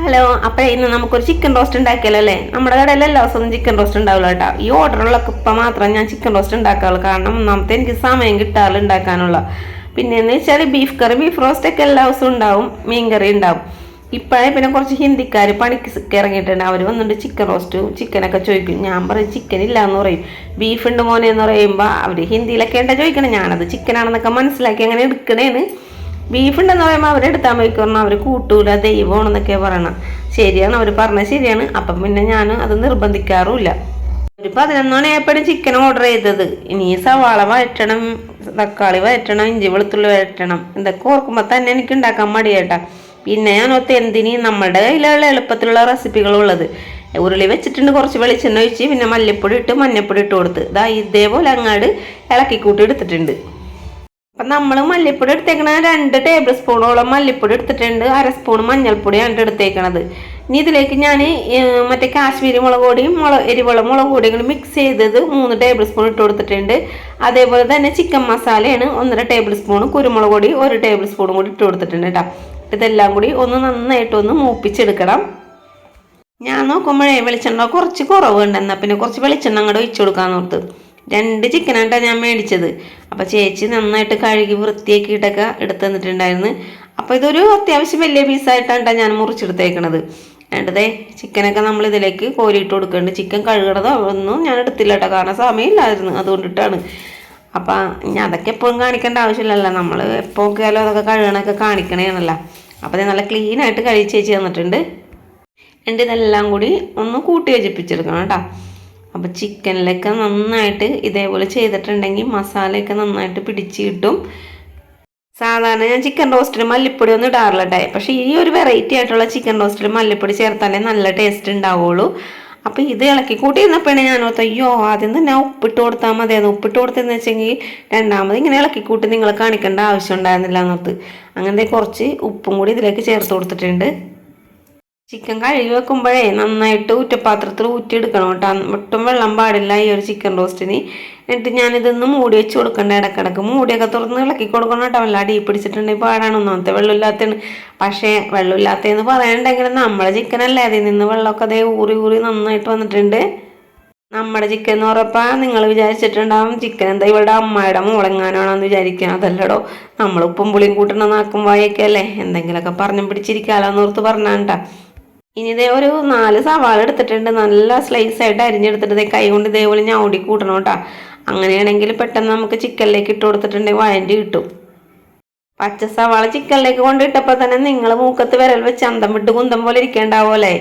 Hello, അപ്പോൾ ഇന്ന് നമുക്കൊരു ചിക്കൻ റോസ്റ്റ് ഉണ്ടാക്കിയാലോ അല്ലേ? നമ്മുടെ കടയിൽ എല്ലാ ദിവസവും ചിക്കൻ റോസ്റ്റ് ഉണ്ടാവില്ല കേട്ടോ. ഈ ഓർഡറുള്ളൊക്കെ ഇപ്പം മാത്രം ഞാൻ ചിക്കൻ റോസ്റ്റ് ഉണ്ടാക്കാറുള്ളൂ. കാരണം ഒന്നാമത്തെ എനിക്ക് സമയം കിട്ടാറില്ല ഉണ്ടാക്കാനുള്ള. പിന്നെയെന്ന് വെച്ചാൽ ബീഫ് കറി, ബീഫ് റോസ്റ്റ് ഒക്കെ എല്ലാ ദിവസവും ഉണ്ടാവും, മീൻ കറി ഉണ്ടാവും. ഇപ്പോഴേ പിന്നെ കുറച്ച് ഹിന്ദിക്കാർ പണിക്ക് ഇറങ്ങിയിട്ടുണ്ട്. അവർ വന്നിട്ട് ചിക്കൻ റോസ്റ്റും ചിക്കനൊക്കെ ചോദിക്കും. ഞാൻ പറയും ചിക്കൻ ഇല്ല എന്ന് പറയും. ബീഫ് ഉണ്ട് മോനെ എന്ന് പറയുമ്പോൾ അവർ ഹിന്ദിയിലൊക്കെ ഉണ്ടാ ചോദിക്കണം. ഞാനത് ചിക്കനാണെന്നൊക്കെ മനസ്സിലാക്കി അങ്ങനെ എടുക്കണേന്ന്. ബീഫ് ഉണ്ടെന്ന് പറയുമ്പോൾ അവരെടുത്താൽ മതിക്കണം, അവർ കൂട്ടൂല, ദൈവമാണെന്നൊക്കെ പറയണം. ശരിയാണ്, അവർ പറഞ്ഞത് ശരിയാണ്. അപ്പം പിന്നെ ഞാൻ അത് നിർബന്ധിക്കാറുമില്ല. ഒരു 11 മണിയായപ്പോഴും ചിക്കൻ ഓർഡർ ചെയ്തത്. ഇനി സവാള വഴറ്റണം, തക്കാളി വഴറ്റണം, ഇഞ്ചി വെളുത്തുള്ളി വഴറ്റണം, ഇതൊക്കെ ഓർക്കുമ്പോൾ തന്നെ എനിക്ക് ഉണ്ടാക്കാൻ മടിയേട്ടാ. പിന്നെ ഞാൻ ഒത്ത് എന്തിന് നമ്മുടെ കയ്യിലുള്ള എളുപ്പത്തിലുള്ള റെസിപ്പികളുള്ളത്. ഉരുളി വെച്ചിട്ടുണ്ട്, കുറച്ച് വെളിച്ചെണ്ണ ഒഴിച്ച് പിന്നെ മല്ലിപ്പൊടി ഇട്ട് മഞ്ഞൾപ്പൊടി ഇട്ട് കൊടുത്ത് ഇതേപോലെ അങ്ങാട് ഇളക്കിക്കൂട്ടി എടുത്തിട്ടുണ്ട്. അപ്പം നമ്മൾ മല്ലിപ്പൊടി എടുത്തേക്കണ 2 ടേബിൾ സ്പൂണോളം മല്ലിപ്പൊടി എടുത്തിട്ടുണ്ട്. 1/2 സ്പൂൺ മഞ്ഞൾപ്പൊടിയാണ് എടുത്തേക്കണത്. ഇനി ഇതിലേക്ക് ഞാൻ മറ്റേ കാശ്മീരി മുളക് പൊടിയും എരിവുള്ള മുളക് പൊടിയും കൂടി മിക്സ് ചെയ്തത് 3 ടേബിൾ സ്പൂൺ ഇട്ട് കൊടുത്തിട്ടുണ്ട്. അതേപോലെ തന്നെ ചിക്കൻ മസാലയാണ് 1.5 ടേബിൾ സ്പൂൺ, കുരുമുളക് പൊടി 1 ടേബിൾ സ്പൂൺ കൂടി ഇട്ട് കൊടുത്തിട്ടുണ്ട് കേട്ടോ. ഇതെല്ലാം കൂടി ഒന്ന് നന്നായിട്ടൊന്ന് മൂപ്പിച്ചെടുക്കണം. ഞാൻ നോക്കുമ്പോഴേ വെളിച്ചെണ്ണ കുറച്ച് കുറവുണ്ട്. എന്നാൽ പിന്നെ കുറച്ച് വെളിച്ചെണ്ണ അങ്ങോട്ട് ഒഴിച്ചു കൊടുക്കാമെന്ന് ഓർത്ത്. 2 ചിക്കനായിട്ടാണ് ഞാൻ മേടിച്ചത്. അപ്പോൾ ചേച്ചി നന്നായിട്ട് കഴുകി വൃത്തിയാക്കിയിട്ടൊക്കെ എടുത്ത് തന്നിട്ടുണ്ടായിരുന്നു. അപ്പോൾ ഇതൊരു അത്യാവശ്യം വലിയ പീസായിട്ടാണ് ഞാൻ മുറിച്ചെടുത്തേക്കണത്. വേണ്ടതേ ചിക്കനൊക്കെ നമ്മൾ ഇതിലേക്ക് കോരിയിട്ട് കൊടുക്കുന്നുണ്ട്. ചിക്കൻ കഴുകണതോ ഒന്നും ഞാൻ എടുത്തില്ല കേട്ടോ, കാരണം സമയമില്ലായിരുന്നു, അതുകൊണ്ടിട്ടാണ്. അപ്പം ഞാൻ അതൊക്കെ എപ്പോഴും കാണിക്കേണ്ട ആവശ്യമില്ലല്ലോ, നമ്മൾ എപ്പോൾ നോക്കിയാലും അതൊക്കെ കഴുകണമൊക്കെ കാണിക്കണേണല്ലോ. അപ്പോൾ അത് നല്ല ക്ലീനായിട്ട് കഴുകി ചേച്ചി തന്നിട്ടുണ്ട്. എൻ്റെ ഇതെല്ലാം കൂടി ഒന്ന് കൂട്ടി യോജിപ്പിച്ചെടുക്കണം കേട്ടോ. അപ്പോൾ ചിക്കനിലൊക്കെ നന്നായിട്ട് ഇതേപോലെ ചെയ്തിട്ടുണ്ടെങ്കിൽ മസാലയൊക്കെ നന്നായിട്ട് പിടിച്ച് കിട്ടും. സാധാരണ ഞാൻ ചിക്കൻ റോസ്റ്റിന് മല്ലിപ്പൊടി ഒന്നും ഇടാറില്ല കേട്ടോ. പക്ഷേ ഈ ഒരു വെറൈറ്റി ആയിട്ടുള്ള ചിക്കൻ റോസ്റ്റിൽ മല്ലിപ്പൊടി ചേർത്താലേ നല്ല ടേസ്റ്റ് ഉണ്ടാവുള്ളൂ. അപ്പോൾ ഇത് ഇളക്കി കൂട്ടി ഇരുന്നപ്പോഴാണ് ഞാൻ ഓർത്ത് അയ്യോ ആദ്യം തന്നെ ഉപ്പിട്ട് കൊടുത്താൽ മതിയായിരുന്നു. ഉപ്പിട്ട് കൊടുത്തെന്ന് വെച്ചെങ്കിൽ രണ്ടാമത് ഇങ്ങനെ ഇളക്കി കൂട്ടി നിങ്ങളെ കാണിക്കേണ്ട ആവശ്യം ഉണ്ടായിരുന്നില്ല എന്നോർത്ത്. അങ്ങനത്തെ കുറച്ച് ഉപ്പും കൂടി ഇതിലേക്ക് ചേർത്ത് കൊടുത്തിട്ടുണ്ട്. ചിക്കൻ കഴുകി വെക്കുമ്പോഴേ നന്നായിട്ട് ഊറ്റപ്പാത്രത്തിൽ ഊറ്റിയെടുക്കണം കേട്ടോ. ഒട്ടും വെള്ളം പാടില്ല ഈ ഒരു ചിക്കൻ റോസ്റ്റിന്. എന്നിട്ട് ഞാനിതൊന്ന് മൂടി വെച്ച് കൊടുക്കണ്ട, ഇടക്കിടക്ക് മൂടിയൊക്കെ തുറന്ന് ഇളക്കി കൊടുക്കണം കേട്ടോ. വല്ല അടി പിടിച്ചിട്ടുണ്ടെങ്കിൽ പാടാണ്. ഒന്നാമത്തെ വെള്ളമില്ലാത്തതാണ്. പക്ഷേ വെള്ളമില്ലാത്തതെന്ന് പറയാനുണ്ടെങ്കിൽ നമ്മളെ ചിക്കനല്ലേ, അതിൽ നിന്ന് വെള്ളമൊക്കെ അതേ ഊറി ഊറി നന്നായിട്ട് വന്നിട്ടുണ്ട്. നമ്മുടെ ചിക്കൻ എന്ന് പറഞ്ഞപ്പോൾ നിങ്ങൾ വിചാരിച്ചിട്ടുണ്ടാവും ചിക്കൻ എന്താ ഇവളുടെ അമ്മയുടെ മോളെങ്ങാനാണെന്ന് വിചാരിക്കണം. അതല്ലടോ, നമ്മൾ ഉപ്പും പുളിയും കൂട്ടണ നാക്കും വായൊക്കെ അല്ലേ, എന്തെങ്കിലുമൊക്കെ പറഞ്ഞു പിടിച്ചിരിക്കാമല്ലോ എന്നോർത്ത് പറഞ്ഞാണ്ടാ. ഇനി ഇതേ ഒരു 4 സവാള എടുത്തിട്ടുണ്ട്. നല്ല സ്ലൈസായിട്ട് അരിഞ്ഞെടുത്തിട്ട് കൈ കൊണ്ട് ഇതേപോലെ ഞൗടി കൂട്ടണം കേട്ടോ. അങ്ങനെയാണെങ്കിൽ പെട്ടെന്ന് നമുക്ക് ചിക്കനിലേക്ക് ഇട്ട് കൊടുത്തിട്ടുണ്ടെങ്കിൽ വഴണ്ടി കിട്ടും. പച്ച സവാള ചിക്കനിലേക്ക് കൊണ്ടിട്ടപ്പോൾ തന്നെ നിങ്ങൾ മൂക്കത്ത് വിരൽ വെച്ച് അന്തം വിട്ട് കുന്തം പോലെ ഇരിക്കേണ്ടാവുമല്ലേ.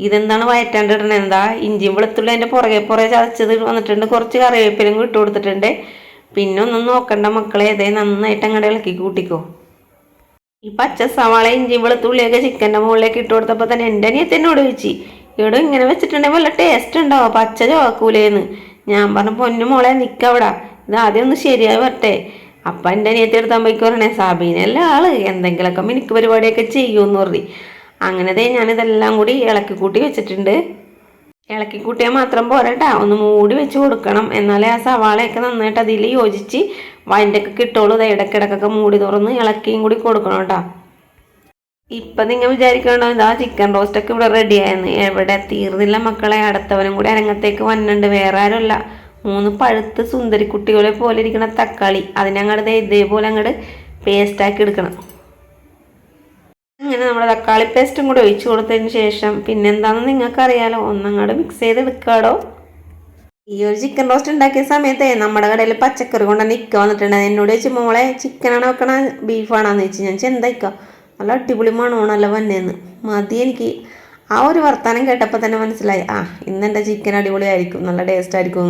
ഇതെന്താണ് വയറ്റാണ്ടിടണേ? എന്താ ഇഞ്ചിയും വെളുത്തുള്ളി അതിൻ്റെ പുറകെ ചതച്ചത് വന്നിട്ടുണ്ട്. കുറച്ച് കറിവേപ്പിലും ഇട്ട് കൊടുത്തിട്ടുണ്ട്. പിന്നെ ഒന്നും നോക്കണ്ട മക്കളെ, ഇതേ നന്നായിട്ട് അങ്ങോട്ട് ഇളക്കി കൂട്ടിക്കോ. ഈ പച്ച സവാള ഇഞ്ചി വെളുത്തുള്ളിയൊക്കെ ചിക്കൻ്റെ മുകളിലേക്ക് ഇട്ട് കൊടുത്തപ്പോൾ തന്നെ എൻ്റെ അനിയത്തിനോട് ചോദിച്ചു ഇവിടെ ഇങ്ങനെ വെച്ചിട്ടുണ്ടെങ്കിൽ വല്ല ടേസ്റ്റ് ഉണ്ടാവോ, പച്ച ചോക്കൂലേന്ന്. ഞാൻ പറഞ്ഞു പൊന്നു മോളെ നിൽക്കവിടെ, ഇത് ആദ്യം ഒന്ന് ശരിയായി വരട്ടെ. അപ്പം എൻ്റെ അനിയത്തി എടുത്താൽ പോയിക്ക് പറയണേ സാബീനല്ല ആള് എന്തെങ്കിലുമൊക്കെ മിനുക്ക് പരിപാടിയൊക്കെ ചെയ്യുമെന്ന് പറഞ്ഞു. അങ്ങനത്തെ ഞാനിതെല്ലാം കൂടി ഇളക്കി കൂട്ടി വെച്ചിട്ടുണ്ട്. ഇളക്കി കൂട്ടിയാൽ മാത്രം പോരട്ടാ, ഒന്ന് മൂടി വെച്ച് കൊടുക്കണം. എന്നാലേ ആ സവാളയൊക്കെ നന്നായിട്ട് അതിൽ യോജിച്ച് വൈൻ്റൊക്കെ കിട്ടുള്ളൂ. ഇടയ്ക്കിടക്കൊക്കെ മൂടി തുറന്ന് ഇളക്കിയും കൂടി കൊടുക്കണം കേട്ടോ. ഇപ്പം നിങ്ങൾ വിചാരിക്കണോ ഇതാ ചിക്കൻ റോസ്റ്റൊക്കെ ഇവിടെ റെഡിയായെന്ന്. എവിടെ തീർന്നില്ല മക്കളെ, അടുത്തവനും കൂടി അരങ്ങത്തേക്ക് വന്നിട്ടുണ്ട്. വേറെ ആരുമല്ല, 3 പഴുത്ത് സുന്ദരിക്കുട്ടികളെ പോലെ ഇരിക്കുന്ന തക്കാളി. അതിനങ്ങോട്ട് ഇതേപോലെ അങ്ങോട്ട് പേസ്റ്റാക്കി എടുക്കണം. അങ്ങനെ നമ്മുടെ തക്കാളി പേസ്റ്റും കൂടെ ഒഴിച്ച് കൊടുത്തതിന് ശേഷം പിന്നെന്താണെന്ന് നിങ്ങൾക്കറിയാലോ, ഒന്നങ്ങോട്ട് മിക്സ് ചെയ്തെടുക്കാടോ. ഈ ഒരു ചിക്കൻ റോസ്റ്റ് ഉണ്ടാക്കിയ സമയത്ത് നമ്മുടെ കടയിൽ പച്ചക്കറി കൊണ്ട് നിൽക്ക വന്നിട്ടുണ്ട്. എന്നോട് ചോദിച്ചു മോളെ ചിക്കനാണോ വെക്കണ ബീഫാണോന്ന് ചോദിച്ചു. ഞാൻ ചെന്തായിക്കോ നല്ല അടിപൊളി മണമാണല്ലോ വന്നേന്ന്. മതി എനിക്ക്. ആ ഒരു വർത്തമാനം കേട്ടപ്പോൾ തന്നെ മനസ്സിലായി ഇന്നെൻ്റെ ചിക്കൻ അടിപൊളിയായിരിക്കും, നല്ല ടേസ്റ്റ് ആയിരിക്കും.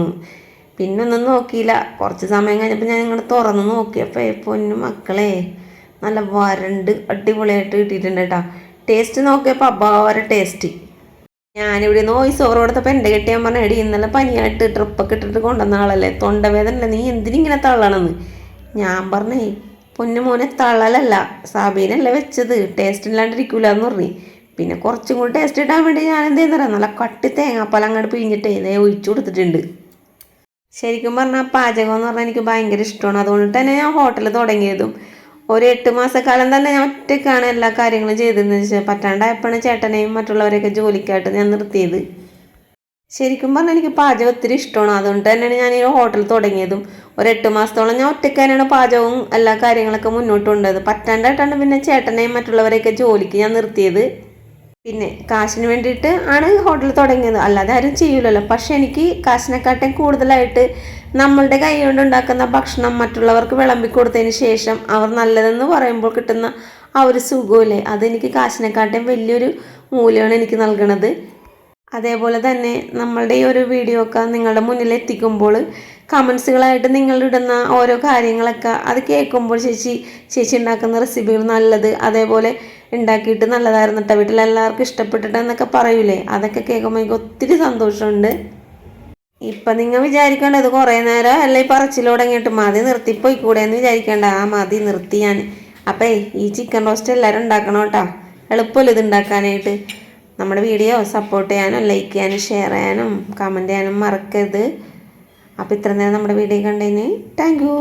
പിന്നെ ഒന്നും നോക്കിയില്ല. കുറച്ച് സമയം കഴിഞ്ഞപ്പോൾ ഞാൻ ഇങ്ങോട്ട് തുറന്ന് നോക്കിയപ്പോൾ പൊന്നു മക്കളെ നല്ല വരണ്ട് അടിപൊളിയായിട്ട് കിട്ടിയിട്ടുണ്ട് കേട്ടോ. ടേസ്റ്റ് നോക്കിയപ്പോൾ അപാര ടേസ്റ്റ്. ഞാനിവിടെ നിന്ന് വോയിസ് ഓവർ കൊടുത്തപ്പോൾ എൻ്റെ കെട്ടിയാൻ പറഞ്ഞ എടി ഇന്നലെ പനിയായിട്ട് ട്രിപ്പൊക്കെ ഇട്ടിട്ട് കൊണ്ടുവന്ന ആളല്ലേ, തൊണ്ടവേദനല്ല, നീ എന്തിനിങ്ങനെ തള്ളണമെന്ന്. ഞാൻ പറഞ്ഞേ പൊന്നു മോനെ തള്ളലല്ല, സാബീനല്ലേ വെച്ചത്, ടേസ്റ്റ് ഇല്ലാണ്ടിരിക്കൂല എന്ന് പറഞ്ഞു. പിന്നെ കുറച്ചും കൂടി ടേസ്റ്റ് ഇടാൻ വേണ്ടി ഞാൻ എന്ത് ചെയ്യുന്നറിയാം, നല്ല കട്ടി തേങ്ങാപ്പാൽ അങ്ങോട്ട് പിഴിഞ്ഞിട്ടേ ഇതേ ഒഴിച്ചു കൊടുത്തിട്ടുണ്ട്. ശരിക്കും പറഞ്ഞാൽ പാചകം എന്ന് പറഞ്ഞാൽ എനിക്ക് ഭയങ്കര ഇഷ്ടമാണ്. അതുകൊണ്ട് തന്നെ ഞാൻ ഹോട്ടൽ തുടങ്ങിയതും ഒരു 8 മാസക്കാലം തന്നെ ഞാൻ ഒറ്റയ്ക്കാണ് എല്ലാ കാര്യങ്ങളും ചെയ്തതെന്ന് വെച്ചാൽ പറ്റാണ്ടായപ്പോഴാണ് ചേട്ടനെയും മറ്റുള്ളവരെയൊക്കെ ജോലിക്കായിട്ട് ഞാൻ നിർത്തിയത്. ശരിക്കും പറഞ്ഞാൽ എനിക്ക് പാചകം ഒത്തിരി ഇഷ്ടമാണ്. അതുകൊണ്ട് തന്നെയാണ് ഞാൻ ഈ ഹോട്ടൽ തുടങ്ങിയതും. ഒരു 8 മാസത്തോളം ഞാൻ ഒറ്റയ്ക്ക് തന്നെയാണ് പാചകവും എല്ലാ കാര്യങ്ങളൊക്കെ മുന്നോട്ട് കൊണ്ടുപോയത്. പറ്റാണ്ടായിട്ടാണ് പിന്നെ ചേട്ടനെയും മറ്റുള്ളവരെയൊക്കെ ജോലിക്ക് ഞാൻ നിർത്തിയത്. പിന്നെ കാശിന് വേണ്ടിയിട്ട് ആണ് ഹോട്ടൽ തുടങ്ങിയത്, അല്ലാതെ ആരും ചെയ്യൂലല്ലോ. പക്ഷെ എനിക്ക് കാശിനെക്കാട്ടും കൂടുതലായിട്ട് നമ്മളുടെ കൈ കൊണ്ട് ഉണ്ടാക്കുന്ന ഭക്ഷണം മറ്റുള്ളവർക്ക് വിളമ്പി കൊടുത്തതിന് ശേഷം അവർ നല്ലതെന്ന് പറയുമ്പോൾ കിട്ടുന്ന ആ ഒരു സുഖമില്ലേ, അതെനിക്ക് കാശിനെക്കാട്ടും വലിയൊരു മൂല്യമാണ് എനിക്ക് നൽകണത്. അതേപോലെ തന്നെ നമ്മളുടെ ഈ ഒരു വീഡിയോ ഒക്കെ നിങ്ങളുടെ മുന്നിൽ എത്തിക്കുമ്പോൾ കമൻസുകളായിട്ട് നിങ്ങളിടുന്ന ഓരോ കാര്യങ്ങളൊക്കെ അത് കേൾക്കുമ്പോൾ ചേച്ചി ഉണ്ടാക്കുന്ന റെസിപ്പികൾ നല്ലത്, അതേപോലെ ഉണ്ടാക്കിയിട്ട് നല്ലതായിരുന്നു കേട്ടോ, വീട്ടിലെല്ലാവർക്കും ഇഷ്ടപ്പെട്ടിട്ട് എന്നൊക്കെ പറയൂലേ, അതൊക്കെ കേൾക്കുമ്പോൾ എനിക്ക് ഒത്തിരി സന്തോഷമുണ്ട്. ഇപ്പം നിങ്ങൾ വിചാരിക്കേണ്ടത് കുറേ നേരം അല്ല ഈ പറച്ചിൽ തുടങ്ങിയിട്ട് മതി നിർത്തിപ്പോയിക്കൂടെ എന്ന് വിചാരിക്കേണ്ട. ആ മതി നിർത്തി ഞാൻ. അപ്പം ഈ ചിക്കൻ റോസ്റ്റ് എല്ലാവരും ഉണ്ടാക്കണം കേട്ടോ, എളുപ്പമല്ല ഇത് ഉണ്ടാക്കാനായിട്ട്. നമ്മുടെ വീഡിയോ സപ്പോർട്ട് ചെയ്യാനും ലൈക്ക് ചെയ്യാനും ഷെയർ ചെയ്യാനും കമൻറ്റ് ചെയ്യാനും മറക്കരുത്. അപ്പോൾ ഇത്ര നേരം നമ്മുടെ വീഡിയോ കണ്ടതിന് താങ്ക് യു.